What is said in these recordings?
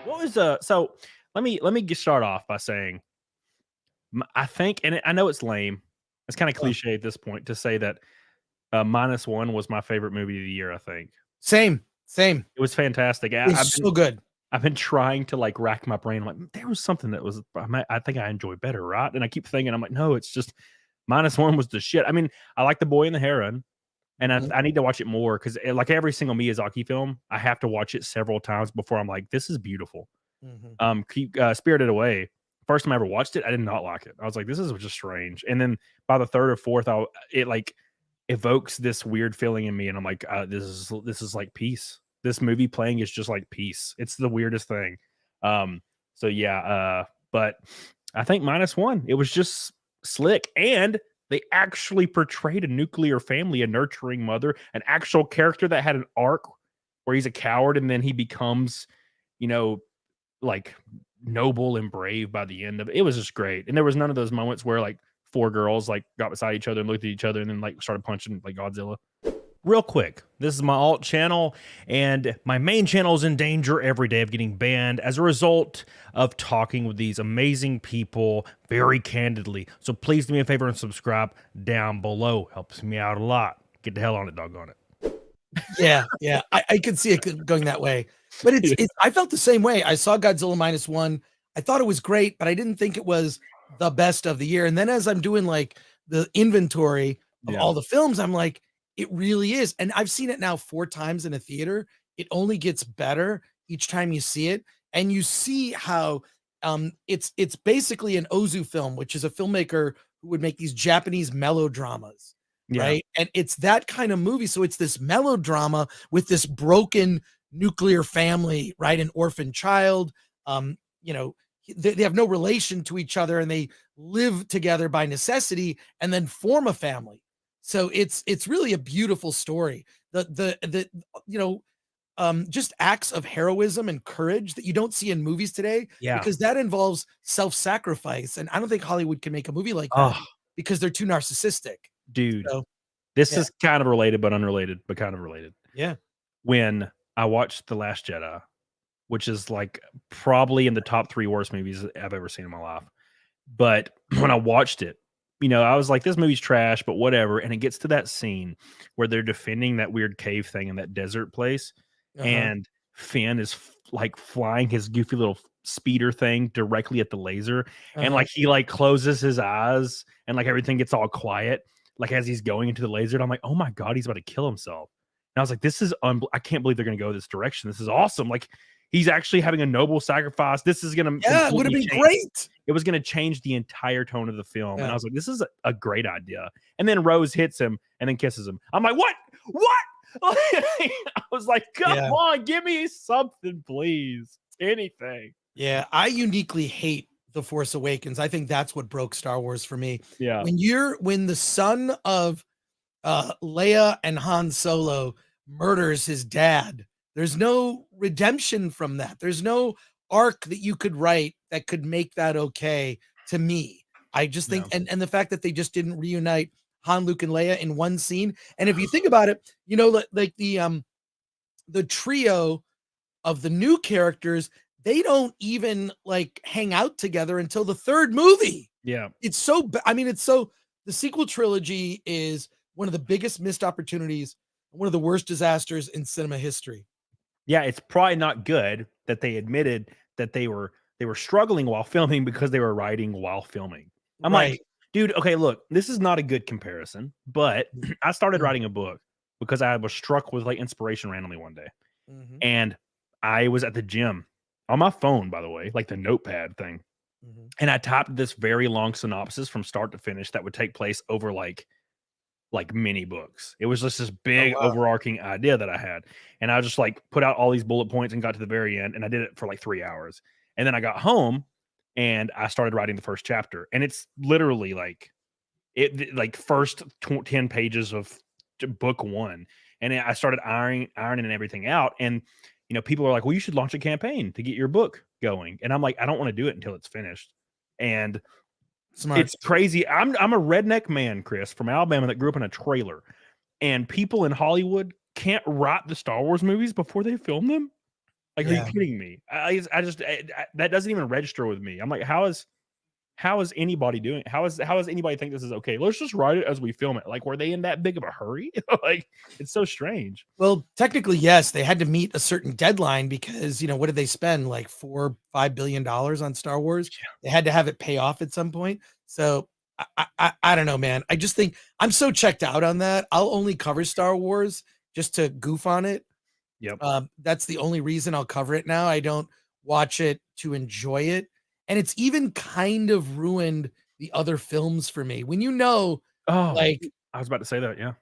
What was so let me get start off by saying I think, and I know it's lame. It's kind of Yeah. cliche at this point to say that Minus One was my favorite movie of the year. I think Same, same. it was fantastic. It's so good. I've been trying to like rack my brain. Like there was something that was I think I enjoy better, right? And I keep thinking I'm like, no, it's just Minus One was the shit. I mean, I like The Boy and the Heron. And Mhm. I need to watch it more because, like every single Miyazaki film, I have to watch it several times before I'm like, "This is beautiful." Mhm. Spirited Away. First time I ever watched it, I did not like it. I was like, "This is just strange." And then by the third or fourth, it like evokes this weird feeling in me, and I'm like, this is like peace. This movie playing is just like peace. It's the weirdest thing. Um, so yeah, but I think Minus One. It was just slick, and they actually portrayed a nuclear family, a nurturing mother, an actual character that had an arc where he's a coward and then he becomes, you know, like noble and brave by the end of it. It was just great. And there was none of those moments where like four girls like got beside each other and looked at each other and then like started punching like Godzilla. Real quick, this is my alt channel, and my main channel is in danger every day of getting banned as a result of talking with these amazing people very candidly. So please do me a favor and subscribe down below. Helps me out a lot. Get the hell on it, doggone it. Yeah, yeah. I could see it going that way. But it's I felt the same way. I saw Godzilla Minus One. I thought it was great, but I didn't think it was the best of the year. And then as I'm doing like the inventory of Yeah. all the films, I'm like, it really is. And I've seen it now 4 times in a theater. It only gets better each time you see it. And you see how it's basically an Ozu film, which is a filmmaker who would make these Japanese melodramas, Yeah. right? And it's that kind of movie. So it's this melodrama with this broken nuclear family, right? An orphan child. You know, they have no relation to each other and they live together by necessity and then form a family. So it's really a beautiful story. The you know, just acts of heroism and courage that you don't see in movies today Yeah. because that involves self-sacrifice. And I don't think Hollywood can make a movie like that Oh, because they're too narcissistic. dude. So This yeah. is kind of related, but unrelated, but kind of related. Yeah. When I watched The Last Jedi, which is like probably in the top 3 worst movies I've ever seen in my life. But when I watched it, I was like, this movie's trash, but whatever. And it gets to that scene where they're defending that weird cave thing in that desert place. Uh-huh. And Finn is like flying his goofy little speeder thing directly at the laser. And Uh-huh. like he like closes his eyes and like everything gets all quiet, like as he's going into the laser. And I'm like, oh my God, he's about to kill himself. And I was like, this is, I can't believe they're going to go this direction. This is awesome. Like, he's actually having a noble sacrifice. This is going to Yeah, it would have been great. it was going to change the entire tone of the film. And I Yeah. was like, this is a great idea. And then Rose hits him and then kisses him. I'm like, what? I was like, come Yeah. on, give me something, please. Anything. Yeah, I uniquely hate The Force Awakens. I think that's what broke Star Wars for me. Yeah. When the son of Leia and Han Solo murders his dad, there's no redemption from that. There's no arc that you could write that could make that okay to me. I just think, Yeah. and the fact that they just didn't reunite Han, Luke, and Leia in one scene. And if you think about it, like the trio of the new characters, they don't even like hang out together until the third movie. Yeah. It's so, I mean, it's so, the sequel trilogy is one of the biggest missed opportunities, one of the worst disasters in cinema history. Yeah, it's probably not good that they admitted that they were struggling while filming because they were writing while filming. I'm like, Right. dude, okay, look, this is not a good comparison, but I started Mhm. writing a book because I was struck with like inspiration randomly one day. Mhm. And I was at the gym on my phone, by the way, like the notepad thing. Mhm. And I typed this very long synopsis from start to finish that would take place over like mini books. It was just this Oh, big wow. overarching idea that I had. And I just like put out all these bullet points and got to the very end. And I did it for like 3 hours. And then I got home and I started writing the first chapter. And it's literally like first 10 pages of book 1. And I started ironing and everything out. And people are like, well, you should launch a campaign to get your book going. And I'm like, I don't want to do it until it's finished. And Smart. it's crazy. I'm a redneck man, Chris, from Alabama that grew up in a trailer. And people in Hollywood can't write the Star Wars movies before they film them. Like, are you Yeah. kidding me? That doesn't even register with me. I'm like, how is anybody doing? How is anybody think this is okay? Let's just write it as we film it. Like, were they in that big of a hurry? Like, it's so strange. Well, technically, yes, they had to meet a certain deadline because, what did they spend? Like $4-5 billion on Star Wars. They had to have it pay off at some point. So I don't know, man. I just think I'm so checked out on that. I'll only cover Star Wars just to goof on it. Yep. That's the only reason I'll cover it now. I don't watch it to enjoy it. And it's even kind of ruined the other films for me. When Oh, like I was about to say that. Yeah.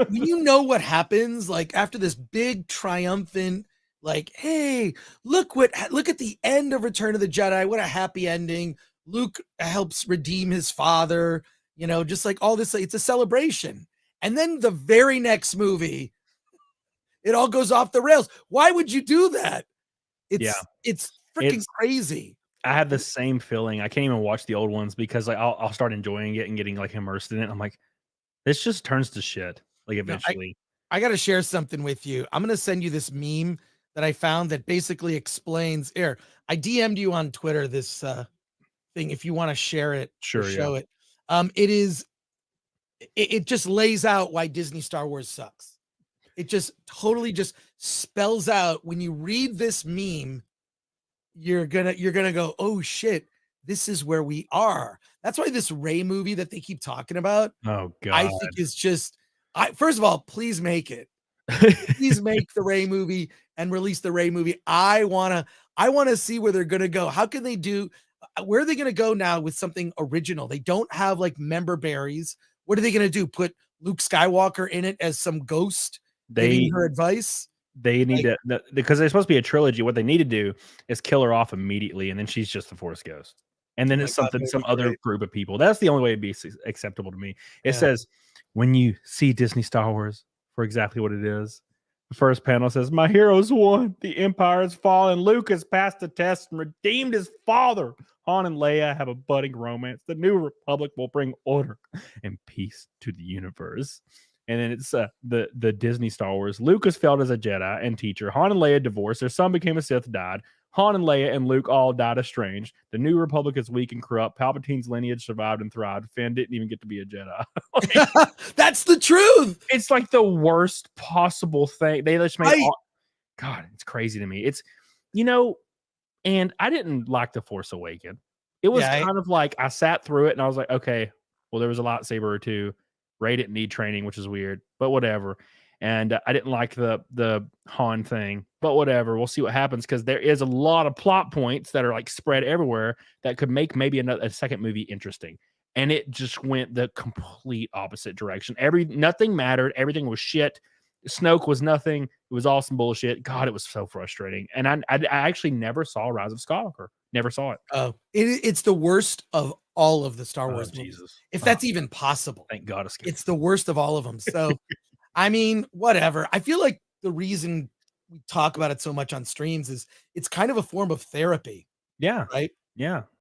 when you know what happens, like after this big triumphant, like, hey, look at the end of Return of the Jedi. What a happy ending. Luke helps redeem his father, just like all this, it's a celebration. And then the very next movie, it all goes off the rails. Why would you do that? Yeah. It's freaking crazy. I have the same feeling. I can't even watch the old ones because like I'll start enjoying it and getting like immersed in it. I'm like, this just turns to shit. Like No, eventually. I got to share something with you. I'm going to send you this meme that I found that basically explains here. I DM'd you on Twitter this thing if you want to share it or Sure. Yeah. show it. It just lays out why Disney Star Wars sucks. It just totally just spells out when you read this meme, you're gonna go, oh shit, this is where we are. That's why this Ray movie that they keep talking about, Oh I God. think is just first of all, please make it. Please make the Ray movie and release the Ray movie. I wanna see where they're gonna go. How can they do where are they gonna go now with something original? They don't have like member berries. What are they gonna do? Put Luke Skywalker in it as some ghost giving They her advice? they need Like, to because they're supposed to be a trilogy. What they need to do is kill her off immediately, and then she's just the Force Ghost. And oh then my it's God, that something, would some be other great. group of people. That's the only way it'd be acceptable to me. It Yeah. says, when you see Disney Star Wars for exactly what it is, the first panel says, my heroes won. The Empire has fallen. Luke has passed the test and redeemed his father. Han and Leia have a budding romance. The New Republic will bring order and peace to the universe. And then it's the Disney Star Wars. Luke is failed as a Jedi and teacher. Han and Leia divorced. Their son became a Sith, died. Han and Leia and Luke all died estranged. The New Republic is weak and corrupt. Palpatine's lineage survived and thrived. Finn didn't even get to be a Jedi. Like, That's the truth. it's like the worst possible thing. They just made Right. all, God, it's crazy to me. It's, and I didn't like The Force Awakens. It was kind of like I sat through it and I was like, okay, well, there was a lightsaber or two. Rey didn't need training, which is weird, but whatever. And I didn't like the Han thing, but whatever. We'll see what happens because there is a lot of plot points that are like spread everywhere that could make maybe a second movie interesting. And it just went the complete opposite direction. Nothing mattered. Everything was shit. Snoke was nothing. It was all some bullshit. God, it was so frustrating. And I actually never saw Rise of Skywalker. Never saw it. Oh, it's the worst of all of the Star Wars movies. Jesus. If that's even possible. Thank God It's the worst of all of them. So, I mean, whatever. I feel like the reason we talk about it so much on streams is it's kind of a form of therapy. Yeah. Right. Yeah.